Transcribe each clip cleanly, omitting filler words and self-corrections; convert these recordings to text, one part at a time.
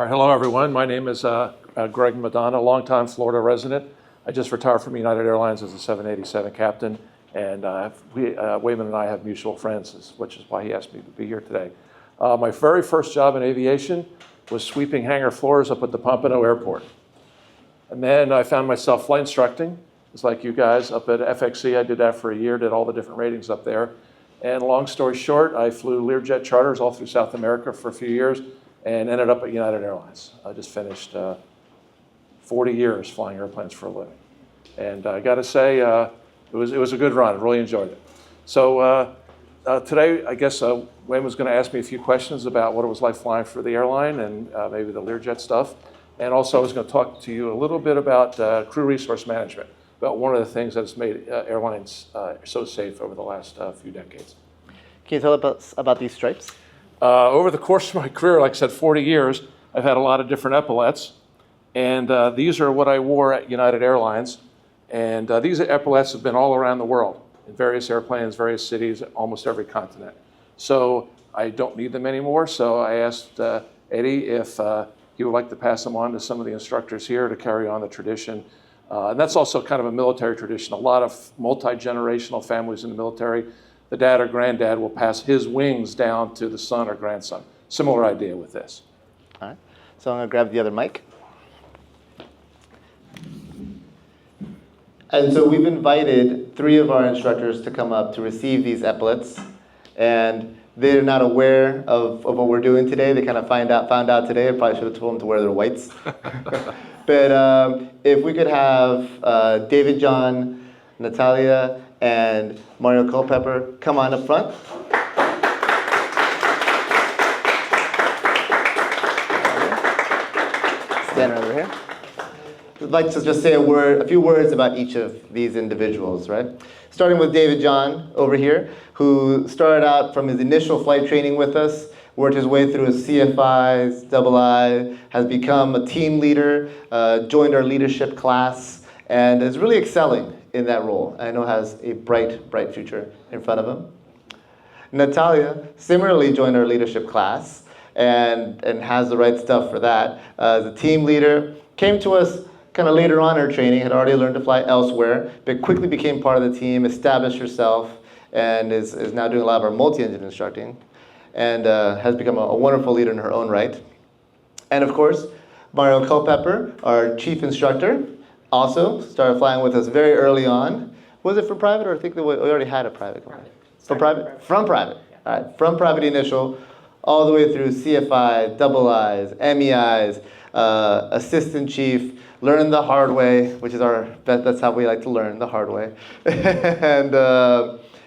right, hello everyone. My name is Greg Madonna, longtime Florida resident. I just retired from United Airlines as a 787 captain, and Wayman and I have mutual friends, which is why he asked me to be here today. My very first job in aviation was sweeping hangar floors up at the Pompano Airport. And then I found myself flight instructing. It's like you guys up at FXC. I did that for a year, did all the different ratings up there. And long story short, I flew Learjet charters all through South America for a few years and ended up at United Airlines. I just finished 40 years flying airplanes for a living. And I got to say, it was a good run. I really enjoyed it. So today, I guess Wayne was going to ask me a few questions about what it was like flying for the airline and maybe the Learjet stuff. And also, I was going to talk to you a little bit about crew resource management, about one of the things that's made airlines so safe over the last few decades. Can you tell us about these stripes? Over the course of my career, like I said, 40 years, I've had a lot of different epaulettes. And these are what I wore at United Airlines. And these epaulettes have been all around the world, in various airplanes, various cities, almost every continent. So I don't need them anymore. So I asked Eddie if he would like to pass them on to some of the instructors here to carry on the tradition. And that's also kind of a military tradition. A lot of multi-generational families in the military, the dad or granddad will pass his wings down to the son or grandson. Similar idea with this. All right. So I'm going to grab the other mic. And so we've invited 3 of our instructors to come up to receive these epaulettes. And they're not aware of what we're doing today. They kind of found out today. I probably should have told them to wear their whites. But if we could have David, John, Natalia, and Mario Culpepper come on up front. Stand right over here. I'd like to just say a few words about each of these individuals, right? Starting with David John over here, who started out from his initial flight training with us, worked his way through his CFIs, II, has become a team leader, joined our leadership class, and is really excelling in that role. I know has a bright, bright future in front of him. Natalia similarly joined our leadership class and has the right stuff for that. As a team leader, came to us kind of later on in her training, had already learned to fly elsewhere, but quickly became part of the team, established herself, and is now doing a lot of our multi-engine instructing, and has become a wonderful leader in her own right. And of course, Mario Culpepper, our chief instructor, also started flying with us very early on. Was it for private, or I think we already had a private? For private? From private. Yeah. All right, from private initial, all the way through CFI, IIs, MEIs, assistant chief, learning the hard way, which is that's how we like to learn, the hard way.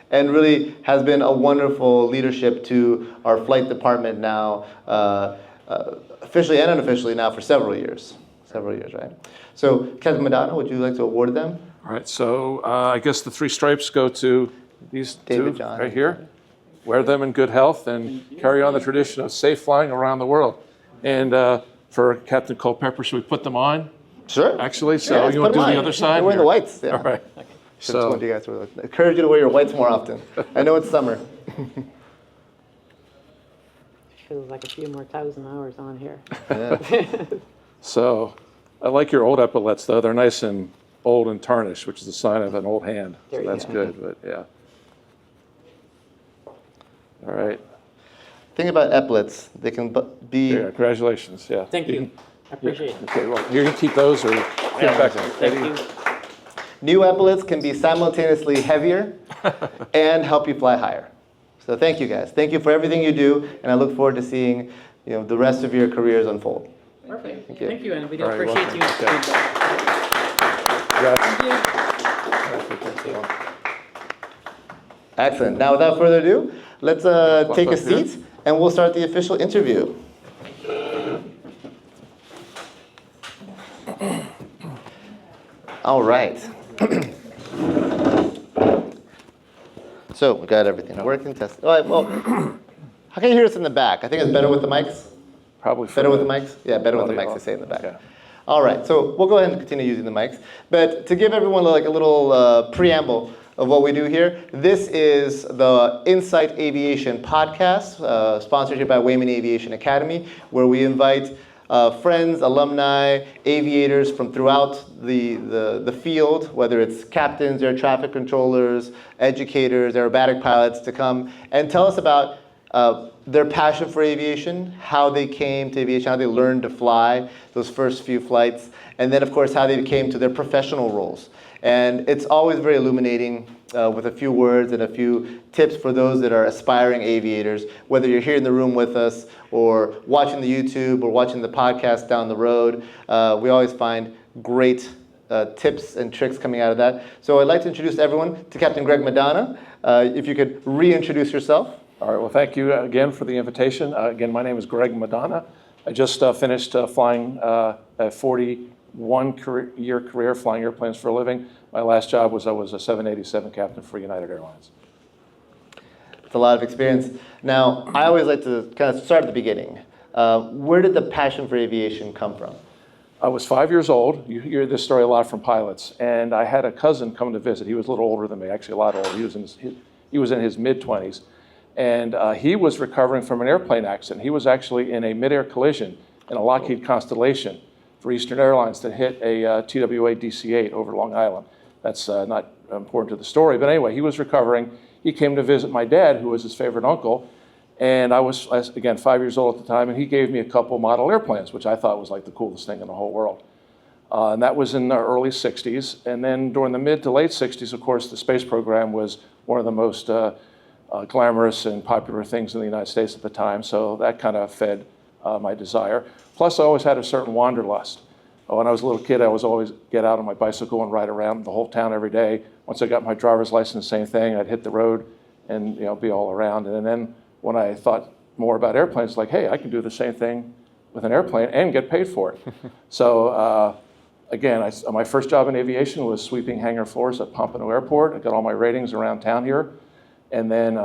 And really has been a wonderful leadership to our flight department now, officially and unofficially now for several years. Right? So, Capt Madonna, would you like to award them? All right, so I guess the 3 stripes go to these David, 2 John, right here. Wear them in good health and carry on the tradition of safe flying around the world. And for Captain Culpepper, should we put them on? Sure. Actually, so you want to do the other side? You're wearing the whites. Yeah. All right. Okay. So, I encourage you to wear your whites more often. I know it's summer. Feels like a few more 1,000 hours on here. Yeah. So I like your old epaulettes, though. They're nice and old and tarnished, which is a sign of an old hand. So that's good, but yeah. All right. Thing about epaulettes, they can be... Yeah, congratulations, yeah. Thank you. I appreciate it. Okay, well, you're going to keep those or give it back to Thank Eddie? you. New epaulettes can be simultaneously heavier and help you fly higher. So thank you guys. Thank you for everything you do, and I look forward to seeing the rest of your careers unfold. Perfect. Thank you. Thank you, and we do All right, appreciate welcome. you. Okay. Thank you. Excellent. Now, without further ado, let's take a seat, and we'll start the official interview. All right. So we got everything working. Test. All right. Well, how can you hear us in the back? I think it's better with the mics. Probably Better with the mics? Yeah, better with the mics. They say in the back. Okay. All right. So we'll go ahead and continue using the mics. But to give everyone like a little preamble of what we do here, this is the InSight Aviation podcast, sponsored here by Wayman Aviation Academy, where we invite friends, alumni, aviators from throughout the field, whether it's captains, air traffic controllers, educators, aerobatic pilots, to come and tell us about their passion for aviation, how they came to aviation, how they learned to fly those first few flights, and then of course how they came to their professional roles. And it's always very illuminating with a few words and a few tips for those that are aspiring aviators, whether you're here in the room with us or watching the YouTube or watching the podcast down the road. We always find great tips and tricks coming out of that. So I'd like to introduce everyone to Captain Greg Madonna. If you could reintroduce yourself. All right, well, thank you again for the invitation. Again, my name is Greg Madonna. I just finished flying a 41-year career flying airplanes for a living. My last job was I was a 787 captain for United Airlines. It's a lot of experience. Now, I always like to kind of start at the beginning. Where did the passion for aviation come from? I was 5 years old. You hear this story a lot from pilots. And I had a cousin come to visit. He was a little older than me, actually a lot older. He was in his mid-20s. And he was recovering from an airplane accident. He was actually in a mid-air collision in a Lockheed Constellation for Eastern Airlines that hit a TWA DC-8 over Long Island. That's not important to the story. But anyway, he was recovering. He came to visit my dad, who was his favorite uncle. And I was, again, 5 years old at the time. And he gave me a couple model airplanes, which I thought was like the coolest thing in the whole world. And that was in the early 60s. And then during the mid to late 60s, of course, the space program was one of the most glamorous and popular things in the United States at the time. So that kind of fed my desire. Plus, I always had a certain wanderlust. When I was a little kid, I was always get out on my bicycle and ride around the whole town every day. Once I got my driver's license, same thing. I'd hit the road and be all around. And then when I thought more about airplanes, like, hey, I can do the same thing with an airplane and get paid for it. So again, my first job in aviation was sweeping hangar floors at Pompano Airport. I got all my ratings around town here. And then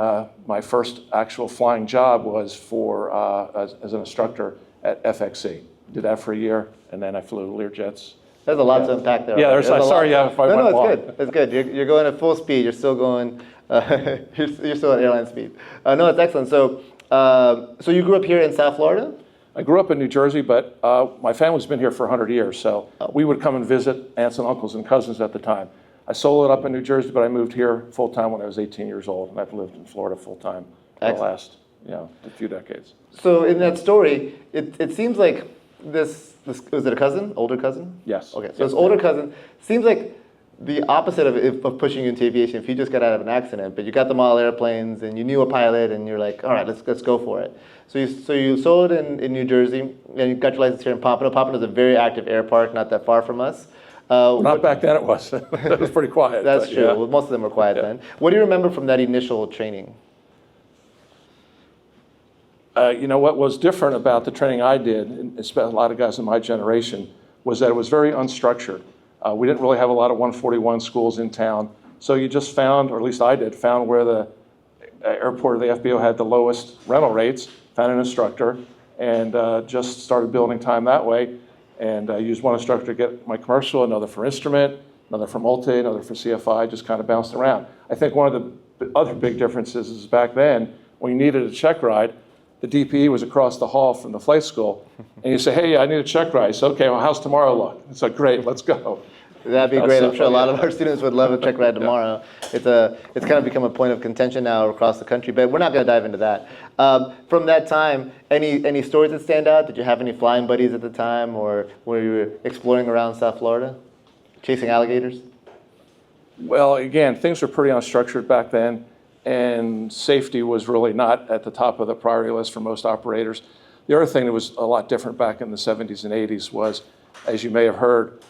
my first actual flying job was as an instructor at FXC. Did that for a year, and then I flew Learjets. There's a lot to unpack there. Yeah, sorry, yeah, if I went long. It's good. It's good. You're going at full speed. You're still going. You're still at airline speed. No, it's excellent. So, so you grew up here in South Florida? I grew up in New Jersey, but my family's been here for 100 years. So we would come and visit aunts and uncles and cousins at the time. I soloed up in New Jersey, but I moved here full time when I was 18 years old, and I've lived in Florida full time for the last a few decades. So in that story, it seems like this was it a cousin, older cousin? Yes. Okay, so this older cousin seems like the opposite of pushing you into aviation. If you just got out of an accident, but you got the model airplanes and you knew a pilot, and you're like, all right, let's go for it. So you soloed in New Jersey, and you got your license here in Pompano. Pompano is a very active air park, not that far from us. Not back then it was. It was pretty quiet. That's true. Yeah. Well, most of them were quiet then. What do you remember from that initial training? What was different about the training I did, and a lot of guys in my generation, was that it was very unstructured. We didn't really have a lot of 141 schools in town. So you just found, or at least I did, found where the airport or the FBO had the lowest rental rates, found an instructor, and just started building time that way. And I used one instructor to get my commercial, another for instrument, another for multi, another for CFI, just kind of bounced around. I think one of the other big differences is back then, when you needed a check ride, the DPE was across the hall from the flight school. And you say, hey, I need a check ride. So, okay, well, how's tomorrow look? It's like, great, let's go. That'd be great. I'm sure a lot of our students would love a check ride tomorrow. It's kind of become a point of contention now across the country, but we're not going to dive into that. From that time, any stories that stand out? Did you have any flying buddies at the time, or were you exploring around South Florida, chasing alligators? Well, again, things were pretty unstructured back then, and safety was really not at the top of the priority list for most operators. The other thing that was a lot different back in the 70s and 80s was, as you may have heard,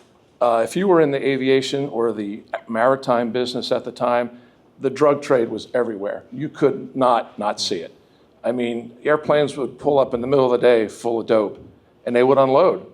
if you were in the aviation or the maritime business at the time, the drug trade was everywhere. You could not see it. I mean, airplanes would pull up in the middle of the day full of dope, and they would unload.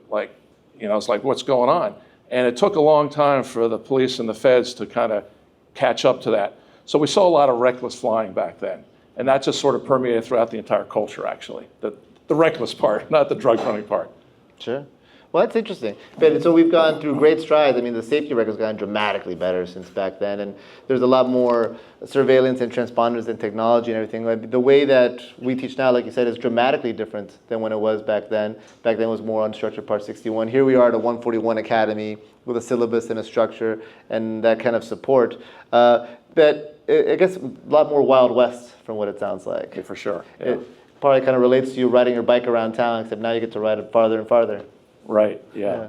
It's like, what's going on? And it took a long time for the police and the feds to kind of catch up to that. So we saw a lot of reckless flying back then. And that just sort of permeated throughout the entire culture, actually. The reckless part, not the drug running part. Sure. Well, that's interesting. But so we've gone through great strides. I mean, the safety record's gotten dramatically better since back then, and there's a lot more surveillance and transponders and technology and everything. Like the way that we teach now, like you said, is dramatically different than when it was back then. Back then it was more unstructured Part 61. Here we are at a 141 Academy with a syllabus and a structure and that kind of support. But I guess a lot more Wild West from what it sounds like. Okay, for sure. Yeah. It probably kind of relates to you riding your bike around town, except now you get to ride it farther and farther. Right, yeah.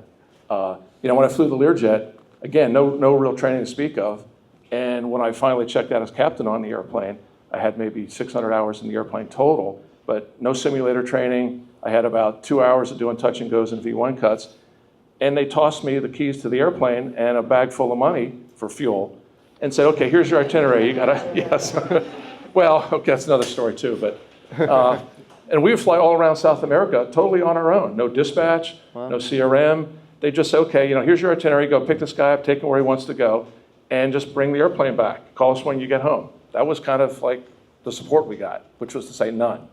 When I flew the Learjet, again, no real training to speak of. And when I finally checked out as captain on the airplane, I had maybe 600 hours in the airplane total, but no simulator training. I had about 2 hours of doing touch and goes and V1 cuts. And they tossed me the keys to the airplane and a bag full of money for fuel and said, okay, here's your itinerary. You gotta, yes. Well, okay, that's another story too, but, and we would fly all around South America totally on our own. No dispatch, no CRM. They just say, okay, here's your itinerary. Go pick this guy up, take him where he wants to go, and just bring the airplane back. Call us when you get home. That was kind of like the support we got, which was to say none.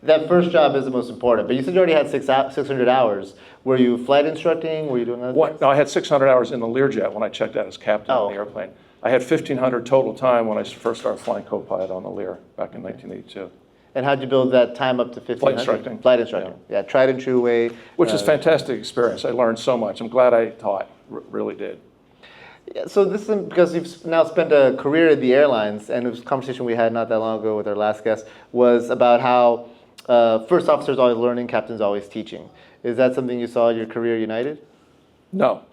That first job is the most important, but you said you already had 600 hours. Were you flight instructing? Were you doing other things? No, I had 600 hours in the Learjet when I checked out as captain on the airplane. I had 1,500 total time when I first started flying co-pilot on the Lear back in 1982. And how'd you build that time up to 1,500? Flight instructing. Flight instructing. Yeah, tried and true way. Which is a fantastic experience. I learned so much. I'm glad I taught, really did. Yeah, so this is because you've now spent a career at the airlines, and it was a conversation we had not that long ago with our last guest, was about how first officer's always learning, captain's always teaching. Is that something you saw in your career at United? No.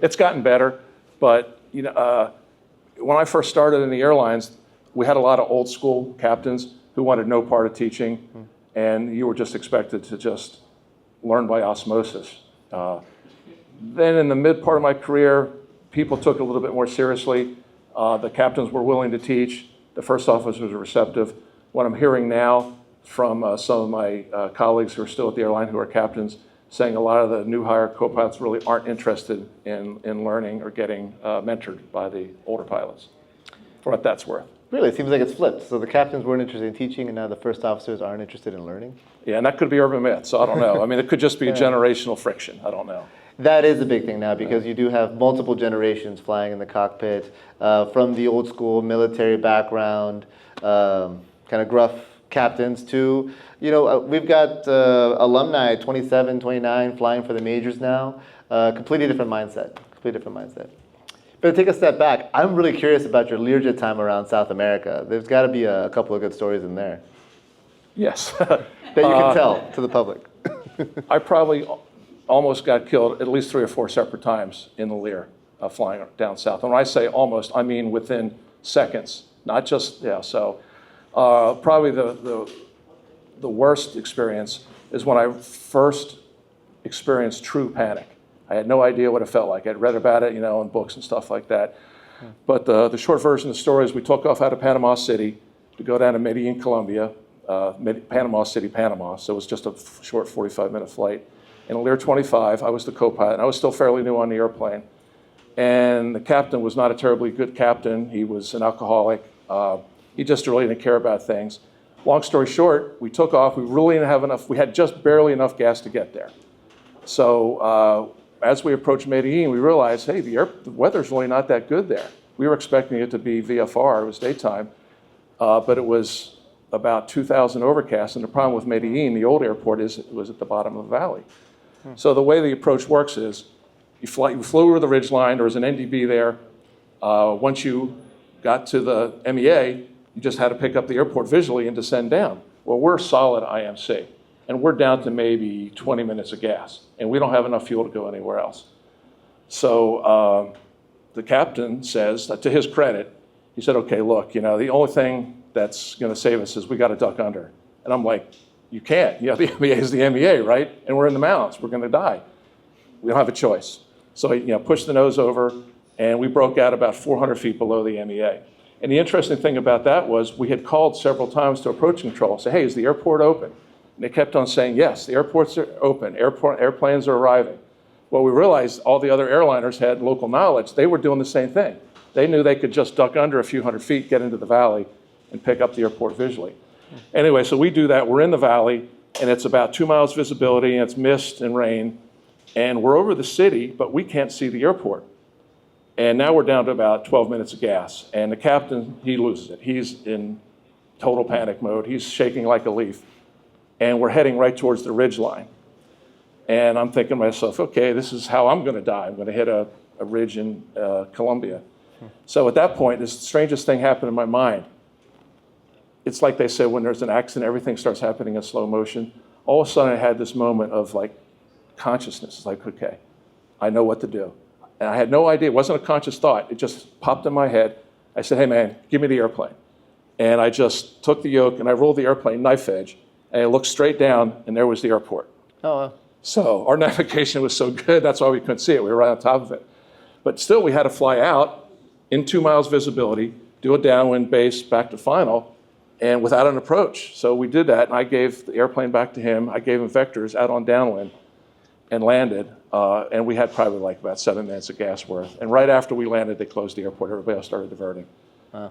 It's gotten better, but when I first started in the airlines, we had a lot of old school captains who wanted no part of teaching, and you were just expected to just learn by osmosis. Then in the mid part of my career, people took it a little bit more seriously. The captains were willing to teach. The first officers were receptive. What I'm hearing now from some of my colleagues who are still at the airline who are captains, saying a lot of the new hire co-pilots really aren't interested in learning or getting mentored by the older pilots, for what that's worth. Really, it seems like it's flipped. So the captains weren't interested in teaching, and now the first officers aren't interested in learning? Yeah, and that could be urban myth, so I don't know. I mean, it could just be a generational friction. I don't know. That is a big thing now, because you do have multiple generations flying in the cockpit, from the old school military background, kind of gruff captains to, we've got alumni, 27, 29, flying for the majors now. Completely different mindset, But to take a step back, I'm really curious about your Learjet time around South America. There's got to be a couple of good stories in there. Yes. That you can tell to the public. I probably almost got killed at least 3 or 4 separate times in the Lear flying down south. And when I say almost, I mean within seconds, not just, so probably the worst experience is when I first experienced true panic. I had no idea what it felt like. I'd read about it, in books and stuff like that. But the short version of the story is we took off out of Panama City to go down to Medellin, Colombia, Panama City, Panama. So it was just a short 45-minute flight. In a Lear 25, I was the co-pilot, and I was still fairly new on the airplane. And the captain was not a terribly good captain. He was an alcoholic. He just really didn't care about things. Long story short, we took off. We really didn't have enough. We had just barely enough gas to get there. So as we approached Medellin, we realized, hey, the weather's really not that good there. We were expecting it to be VFR. It was daytime, but it was about 2,000 overcast. And the problem with Medellin, the old airport, is it was at the bottom of the valley. So the way the approach works is you flew over the ridge line. There was an NDB there. Once you got to the MEA, you just had to pick up the airport visually and descend down. Well, we're solid IMC, and we're down to maybe 20 minutes of gas, and we don't have enough fuel to go anywhere else. So the captain says, to his credit, he said, okay, look, the only thing that's going to save us is we got to duck under. And I'm like, you can't. The MEA is the MEA, right? And we're in the mountains. We're going to die. We don't have a choice. So he pushed the nose over, and we broke out about 400 feet below the MEA. And the interesting thing about that was we had called several times to approach control, say, hey, is the airport open? And they kept on saying, yes, the airports are open. Airplanes are arriving. Well, we realized all the other airliners had local knowledge. They were doing the same thing. They knew they could just duck under a few hundred feet, get into the valley, and pick up the airport visually. Anyway, so we do that. We're in the valley, and it's about 2 miles visibility, and it's mist and rain. And we're over the city, but we can't see the airport. And now we're down to about 12 minutes of gas. And the captain, he loses it. He's in total panic mode. He's shaking like a leaf. And we're heading right towards the ridge line. And I'm thinking to myself, okay, this is how I'm going to die. I'm going to hit a ridge in Colombia. So at that point, this strangest thing happened in my mind. It's like they say when there's an accident, everything starts happening in slow motion. All of a sudden, I had this moment of like consciousness. It's like, okay, I know what to do. And I had no idea. It wasn't a conscious thought. It just popped in my head. I said, hey, man, give me the airplane. And I just took the yoke and I rolled the airplane knife edge. And I looked straight down, and there was the airport. Oh, wow. So our navigation was so good, that's why we couldn't see it. We were right on top of it. But still, we had to fly out in 2 miles visibility, do a downwind base back to final, and without an approach. So we did that, and I gave the airplane back to him. I gave him vectors out on downwind and landed. And we had probably like about 7 minutes of gas worth. And right after we landed, they closed the airport. Everybody else started diverting.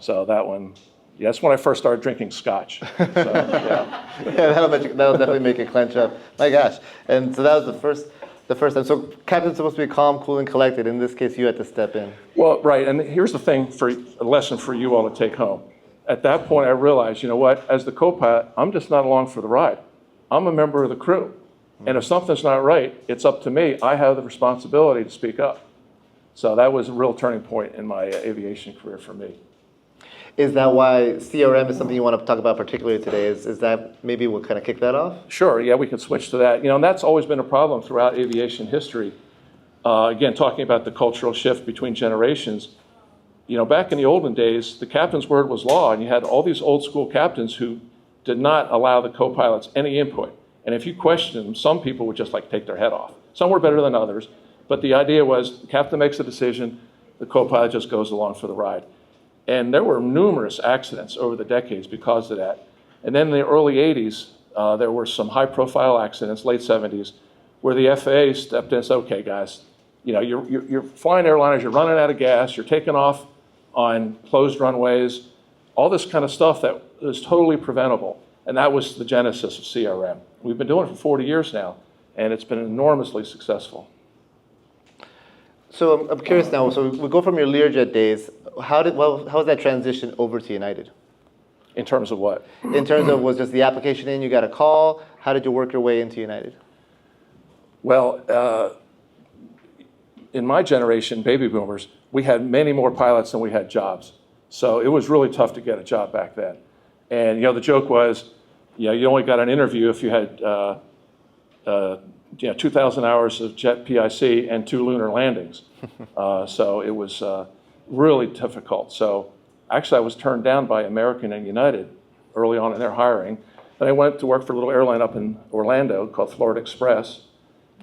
So that one, yeah, that's when I first started drinking scotch. So, yeah. Yeah, that'll definitely make it clench up. My gosh. And so that was the first time. So captain's supposed to be calm, cool, and collected. In this case, you had to step in. Well, right, and here's the thing, for a lesson for you all to take home. At that point, I realized, you know what, as the co-pilot, I'm just not along for the ride. I'm a member of the crew. And if something's not right, it's up to me. I have the responsibility to speak up. So that was a real turning point in my aviation career for me. Is that why CRM is something you want to talk about particularly today? Is that maybe we'll kind of kick that off? Sure, yeah, we can switch to that. And that's always been a problem throughout aviation history. Again, talking about the cultural shift between generations. Back in the olden days, the captain's word was law, and you had all these old school captains who did not allow the co-pilots any input. And if you questioned them, some people would just take their head off. Some were better than others, but the idea was the captain makes a decision, the co-pilot just goes along for the ride. And there were numerous accidents over the decades because of that. And then in the early 80s, there were some high-profile accidents, late 70s, where the FAA stepped in and said, okay, guys, you're flying airliners, you're running out of gas, you're taking off on closed runways, all this kind of stuff that is totally preventable. And that was the genesis of CRM. We've been doing it for 40 years now, and it's been enormously successful. So I'm curious now, so we go from your Learjet days, how was that transition over to United? In terms of what? In terms of, was just the application in, you got a call, how did you work your way into United? Well, in my generation, baby boomers, we had many more pilots than we had jobs. So it was really tough to get a job back then. And the joke was, you only got an interview if you had 2,000 hours of jet PIC and 2 lunar landings. So it was really difficult. So actually, I was turned down by American and United early on in their hiring. Then I went to work for a little airline up in Orlando called Florida Express.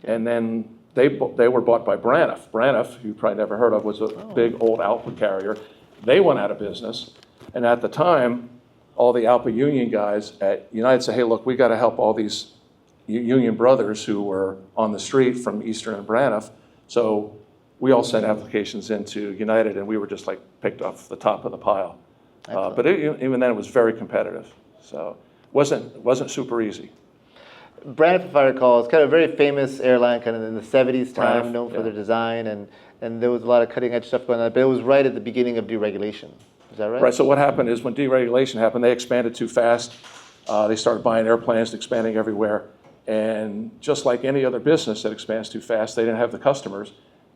And then they were bought by Braniff. Braniff, who you probably never heard of, was a big old Alpha carrier. They went out of business. And at the time, all the Alpha Union guys at United said, hey, look, we got to help all these Union brothers who were on the street from Eastern and Braniff. So we all sent applications into United, and we were just picked off the top of the pile. But even then, it was very competitive. So it wasn't super easy. Braniff, if I recall, is kind of a very famous airline, kind of in the 70s time, Braniff, known for their design, and there was a lot of cutting edge stuff going on. But it was right at the beginning of deregulation. Is that right? Right. So what happened is when deregulation happened, they expanded too fast. They started buying airplanes, expanding everywhere. And just like any other business that expands too fast, they didn't have the customers.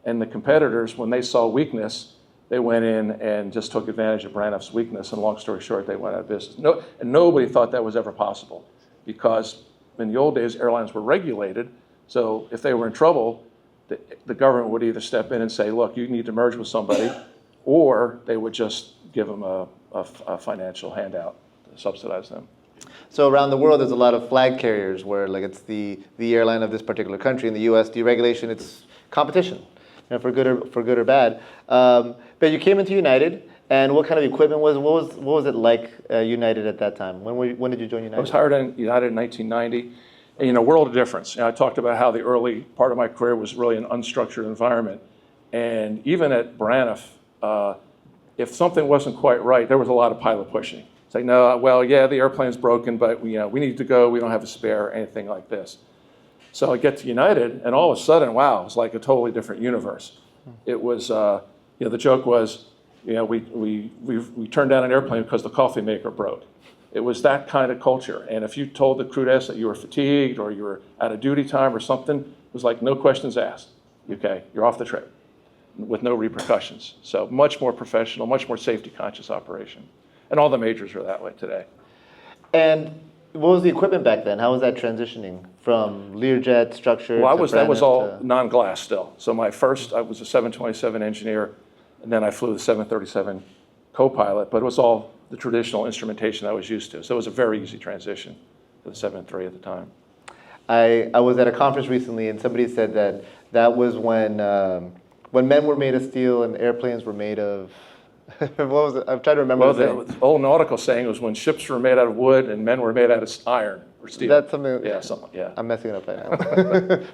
And the competitors, when they saw weakness, they went in and just took advantage of Braniff's weakness. And long story short, they went out of business. And nobody thought that was ever possible, because in the old days, airlines were regulated. So if they were in trouble, the government would either step in and say, look, you need to merge with somebody, or they would just give them a financial handout to subsidize them. So around the world, there's a lot of flag carriers where it's the airline of this particular country. In the U.S., deregulation, it's competition, for good or bad. But you came into United, and what kind of equipment what was it like United at that time? When did you join United? I was hired in United in 1990. And, world of difference. I talked about how the early part of my career was really an unstructured environment. And even at Braniff, if something wasn't quite right, there was a lot of pilot pushing. It's no, well, yeah, the airplane's broken, but we need to go. We don't have a spare, anything like this. So I get to United, and all of a sudden, wow, it's like a totally different universe. It was, the joke was, we turned down an airplane because the coffee maker broke. It was that kind of culture. And if you told the crew desk that you were fatigued or you were out of duty time or something, it was like no questions asked. Okay, you're off the trip with no repercussions. So much more professional, much more safety conscious operation. And all the majors are that way today. And what was the equipment back then? How was that transitioning from Learjet structure? Well, to that was all Braniff to- non-glass still. So I was a 727 engineer, and then I flew the 737 co-pilot, but it was all the traditional instrumentation I was used to. So it was a very easy transition to the 7.3 at the time. I was at a conference recently, and somebody said that was when men were made of steel and airplanes were made of. What was it? I'm trying to remember. Well, the old nautical saying was when ships were made out of wood and men were made out of iron or steel. That's something. Yeah, something. Yeah. I'm messing it up right now,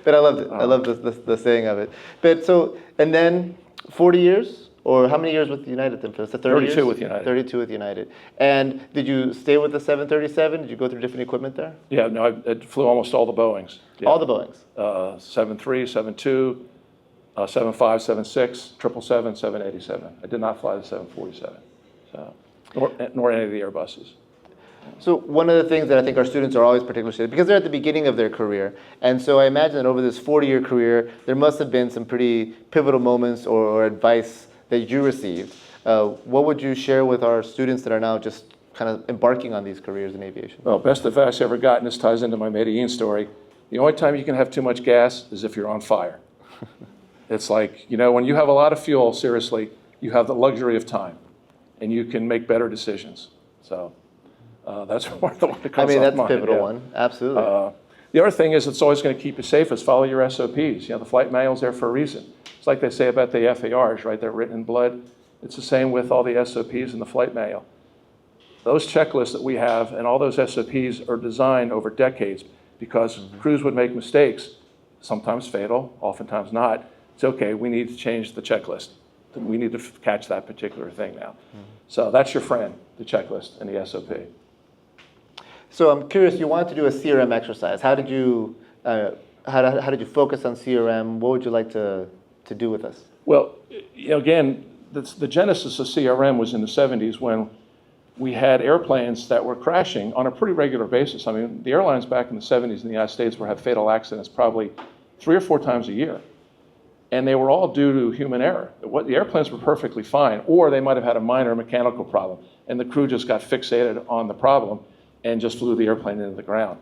but I loved it. I love the saying of it. But so, and then 40 years, or how many years with United then? For the 30 32 years? with United. 32 with United. And did you stay with the 737? Did you go through different equipment there? Yeah, no, I flew almost all the Boeings. Yeah. All the Boeings. 7.3, 7.2, 7.5, 7.6, 777, 787. I did not fly the 747, so nor any of the Airbuses. So one of the things that I think our students are always particularly interested in, because they're at the beginning of their career, and so I imagine that over this 40-year career, there must have been some pretty pivotal moments or advice that you received. What would you share with our students that are now just kind of embarking on these careers in aviation? Well, best advice I ever got, and this ties into my Medellin story, the only time you can have too much gas is if you're on fire. It's like, when you have a lot of fuel, seriously, you have the luxury of time, and you can make better decisions. So that's one of the one that comes I mean, off that's mind, a pivotal yeah. one, absolutely. The other thing is it's always going to keep you safe is follow your SOPs. The flight manual's there for a reason. It's like they say about the FARs, right? They're written in blood. It's the same with all the SOPs in the flight manual. Those checklists that we have and all those SOPs are designed over decades because crews would make mistakes, sometimes fatal, oftentimes not. It's okay, we need to change the checklist. We need to catch that particular thing now. So that's your friend, the checklist and the SOP. So I'm curious, you wanted to do a CRM exercise. How did you focus on CRM? What would you like to do with us? Well, again, the genesis of CRM was in the 70s when we had airplanes that were crashing on a pretty regular basis. I mean, the airlines back in the 70s in the United States would have fatal accidents probably 3 or 4 times a year. And they were all due to human error. The airplanes were perfectly fine, or they might have had a minor mechanical problem, and the crew just got fixated on the problem and just flew the airplane into the ground.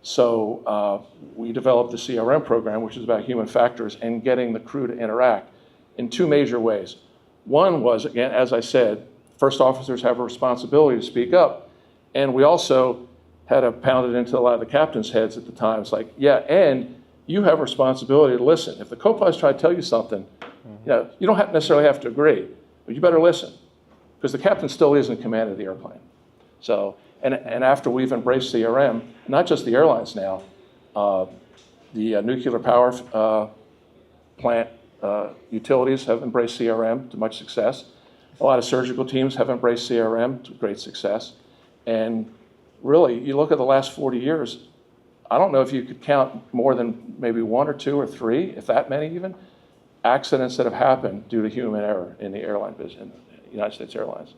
So we developed the CRM program, which is about human factors and getting the crew to interact in 2 major ways. One was, again, as I said, first officers have a responsibility to speak up. And we also had to pound it into a lot of the captains' heads at the time. It's like, yeah, and you have a responsibility to listen. If the co-pilots try to tell you something, you don't necessarily have to agree, but you better listen, because the captain still is in command of the airplane. So, and after we've embraced CRM, not just the airlines now, the nuclear power plant utilities have embraced CRM to much success. A lot of surgical teams have embraced CRM to great success. And really, you look at the last 40 years, I don't know if you could count more than maybe 1 or 2 or 3, if that many even, accidents that have happened due to human error in the airline business, in the United States Airlines.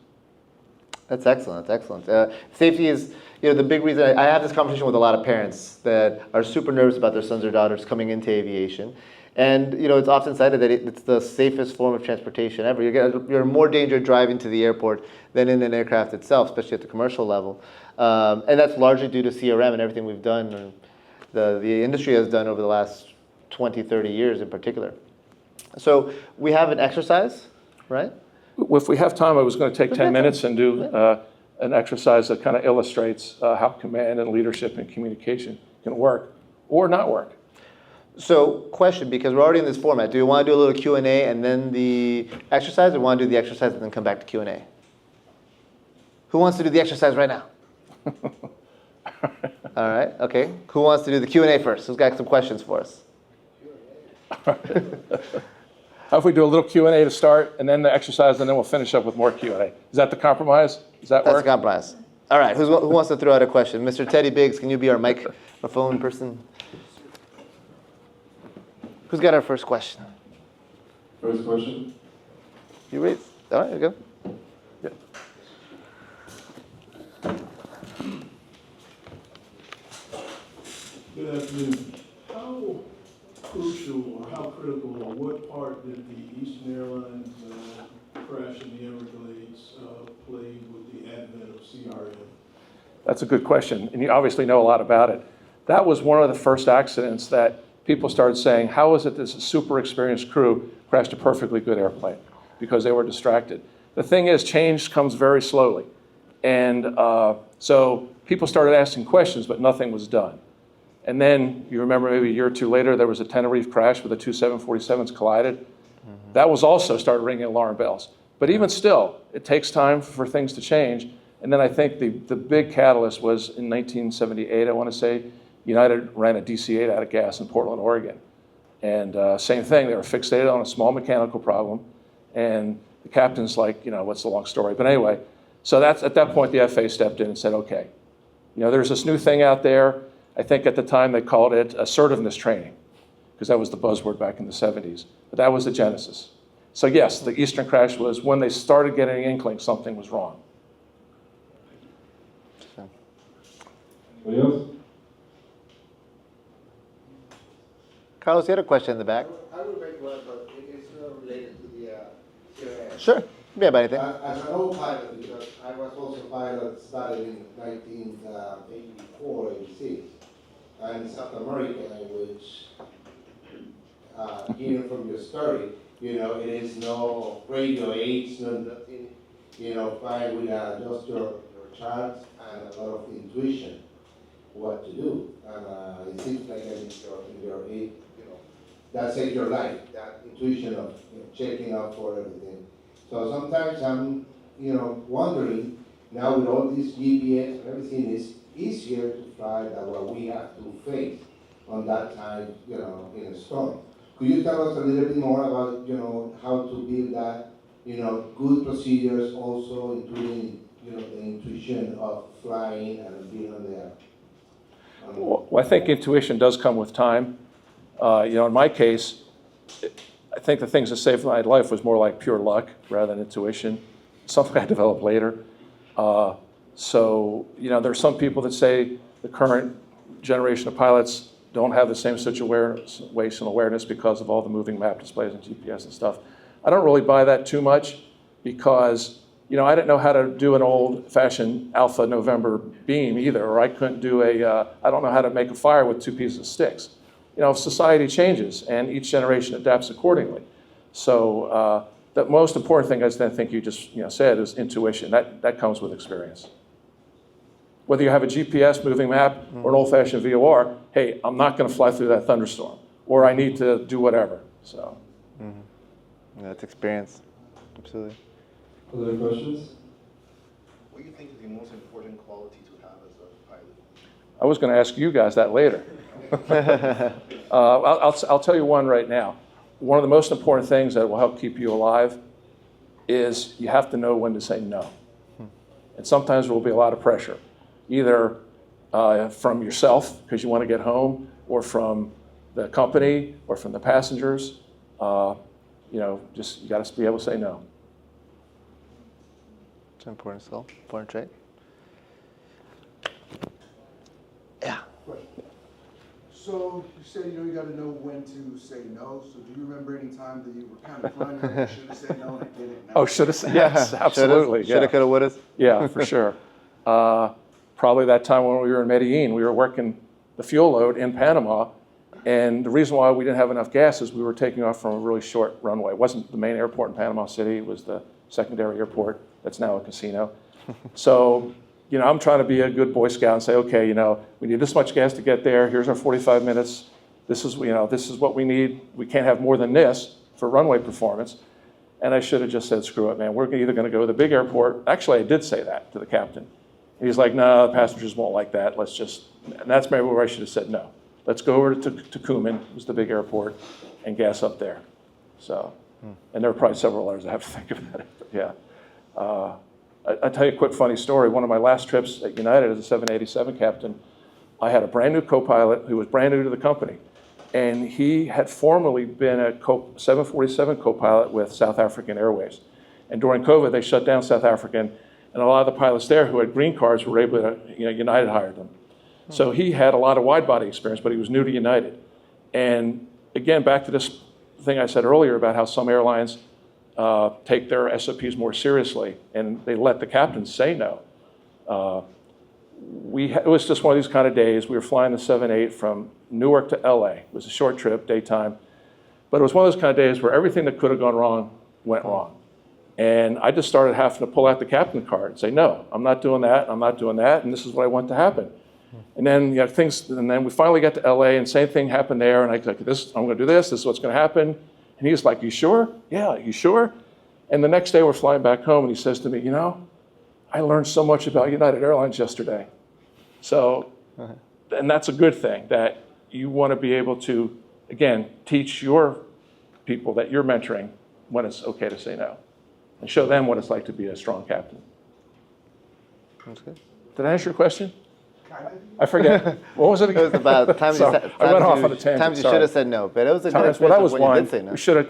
That's excellent. That's excellent. Safety is, the big reason I have this conversation with a lot of parents that are super nervous about their sons or daughters coming into aviation. And it's often cited that it's the safest form of transportation ever. You're in more danger driving to the airport than in an aircraft itself, especially at the commercial level. And that's largely due to CRM and everything we've done, and the industry has done over the last 20, 30 years in particular. So we have an exercise, right? If we have time, I was going to take 10 minutes and do an exercise that kind of illustrates how command and leadership and communication can work or not work. So question, because we're already in this format, do you want to do a little Q&A and then the exercise, or want to do the exercise and then come back to Q&A? Who wants to do the exercise right now? All right, okay. Who wants to do the Q&A first? Who's got some questions for us? How if we do a little Q&A to start, and then the exercise, and then we'll finish up with more Q&A? Is that the compromise? Does that work? That's a compromise. All right, who wants to throw out a question? Mr. Teddy Biggs, can you be our microphone person? Who's got our first question? First question. You ready? All right, you go. Yeah. Good afternoon. How crucial or how critical or what part did the Eastern Airlines crash in the Everglades play with the advent of CRM? That's a good question, and you obviously know a lot about it. That was one of the first accidents that people started saying, how is it this super experienced crew crashed a perfectly good airplane? Because they were distracted. The thing is, change comes very slowly. And so people started asking questions, but nothing was done. And then you remember maybe a year or two later, there was a Tenerife crash where the two 747s collided. That was also started ringing alarm bells. But even still, it takes time for things to change. And then I think the big catalyst was in 1978, I want to say, United ran a DC-8 out of gas in Portland, Oregon. And same thing, they were fixated on a small mechanical problem. And the captain's like, what's the long story? But anyway, so that's at that point, the FAA stepped in and said, okay, there's this new thing out there. I think at the time they called it assertiveness training, because that was the buzzword back in the 70s. But that was the genesis. So yes, the Eastern crash was when they started getting an inkling something was wrong. Anybody else? Carlos, you had a question in the back. I will make one, but it is not related to the CRS. Sure. Yeah, about anything. As an old pilot, because I was also a pilot started in 1984, 86, and in South America, which, hearing from your story, it is no radio aids, no nothing, flying with just your charts and a lot of intuition what to do. And it seems like in your that saved your life, that intuition of checking out for everything. So sometimes I'm, wondering, now with all this GPS and everything, is easier to fly than what we have to face on that time, in a storm. Could you tell us a little bit more about, how to build that, good procedures also, including, the intuition of flying and being on there? Well, I think intuition does come with time. In my case, I think the things that saved my life was more like pure luck rather than intuition, something I developed later. So, there's some people that say the current generation of pilots don't have the same situational awareness because of all the moving map displays and GPS and stuff. I don't really buy that too much because, I didn't know how to do an old-fashioned Alpha November beam either, or I couldn't do I don't know how to make a fire with two pieces of sticks. Society changes and each generation adapts accordingly. So the most important thing I think you just said is intuition. That comes with experience. Whether you have a GPS moving map or an old-fashioned VOR, hey, I'm not going to fly through that thunderstorm, or I need to do whatever. So. Yeah, that's experience. Absolutely. Other questions? What do you think is the most important quality to have as a pilot? I was going to ask you guys that later. I'll tell you one right now. One of the most important things that will help keep you alive is you have to know when to say no. And sometimes there will be a lot of pressure, either from yourself because you want to get home, or from the company, or from the passengers. Just you got to be able to say no. It's an important skill, important trait. Yeah. So you said, you got to know when to say no. So do you remember any time that you were kind of flying and you should have said no and it didn't? Oh, should have said yes, absolutely. Shoulda, coulda, woulda. Yeah, for sure. Probably that time when we were in Medellin, we were working the fuel load in Panama, and the reason why we didn't have enough gas is we were taking off from a really short runway. It wasn't the main airport in Panama City, it was the secondary airport that's now a casino. So, I'm trying to be a good Boy Scout and say, okay, we need this much gas to get there. Here's our 45 minutes. This is what we need. We can't have more than this for runway performance. And I should have just said, screw it, man. We're either going to go to the big airport. Actually, I did say that to the captain. And he's like, no, the passengers won't like that. And that's maybe where I should have said no. Let's go over to Tucumán, was the big airport, and gas up there. So, and there were probably several others I have to think about it. But yeah. I'll tell you a quick funny story. One of my last trips at United as a 787 captain, I had a brand new co-pilot who was brand new to the company. And he had formerly been a 747 co-pilot with South African Airways. And during COVID, they shut down South African, and a lot of the pilots there who had green cards were able to, United hired them. So he had a lot of wide-body experience, but he was new to United. And again, back to this thing I said earlier about how some airlines take their SOPs more seriously, and they let the captains say no. It was just one of these kind of days. We were flying the 787 from Newark to LA. It was a short trip, daytime. But it was one of those kind of days where everything that could have gone wrong went wrong. And I just started having to pull out the captain card and say, no, I'm not doing that, I'm not doing that, and this is what I want to happen. And then and then we finally got to LA, and same thing happened there, and I was like, I'm going to do this is what's going to happen. And he was like, you sure? Yeah, you sure? And the next day we're flying back home, and he says to me, I learned so much about United Airlines yesterday. So, and that's a good thing, that you want to be able to, again, teach your people that you're mentoring when it's okay to say no, and show them what it's like to be a strong captain. That's good. Did I answer your question? I forget. What was it again? It was about times Sorry, I went off on a tangent. Times you sorry. should have said no, but it was a good Well, that was when you one. did say no. We should have,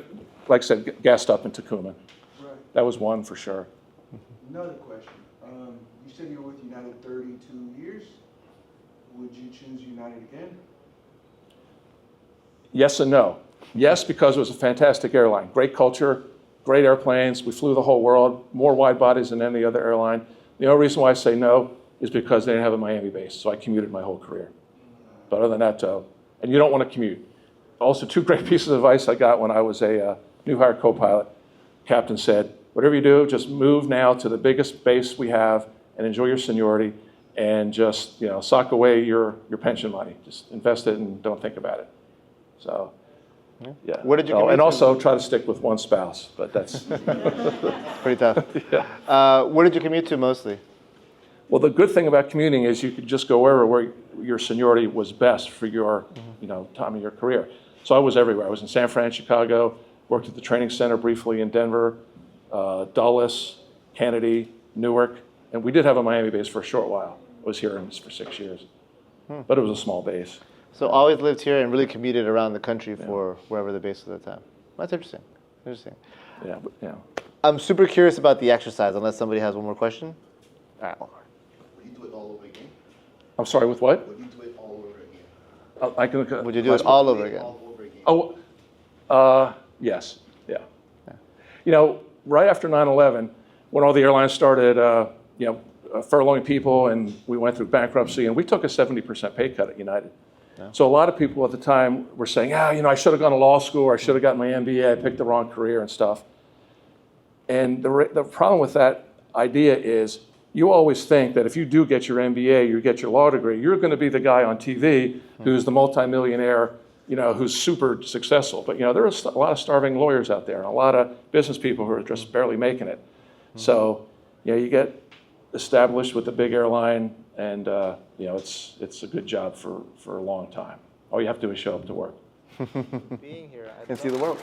like I said, gassed up in Tacoma. Right. That was one for sure. Another question. You said you were with United 32 years. Would you choose United again? Yes and no. Yes, because it was a fantastic airline. Great culture, great airplanes. We flew the whole world, more wide bodies than any other airline. The only reason why I say no is because they didn't have a Miami base, so I commuted my whole career. But other than that, and you don't want to commute. Also, two great pieces of advice I got when I was a new hire co-pilot. Captain said, whatever you do, just move now to the biggest base we have and enjoy your seniority, and just sock away your pension money. Just invest it and don't think about it. So, yeah. What did you commute and to? also try to stick with one spouse, but that's Pretty tough. yeah. Where did you commute to mostly? Well, the good thing about commuting is you could just go where your seniority was best for your time of your career. So I was everywhere. I was in San Fran, Chicago, worked at the training center briefly in Denver, Dulles, Kennedy, Newark, and we did have a Miami base for a short while. I was here for 6 years, but it was a small base. So always lived here and really commuted around the country for wherever the base was at the time. That's interesting. Interesting. Yeah, yeah. I'm super curious about the exercise, unless somebody has one more question. All right. Would you do it all over again? I'm sorry, with what? Would you do it all over again? I can. Would you do it all over again? All over again. Oh, yes, yeah. Right after 9/11, when all the airlines started, furloughing people, and we went through bankruptcy, and we took a 70% pay cut at United. Yeah. So a lot of people at the time were saying, I should have gone to law school, or I should have gotten my MBA, I picked the wrong career and stuff. And the problem with that idea is you always think that if you do get your MBA, you get your law degree, you're going to be the guy on TV who's the multimillionaire, who's super successful. But, there are a lot of starving lawyers out there and a lot of business people who are just barely making it. So, you get established with a big airline, and, it's a good job for a long time. All you have to do is show up to work. Being here, and see the world.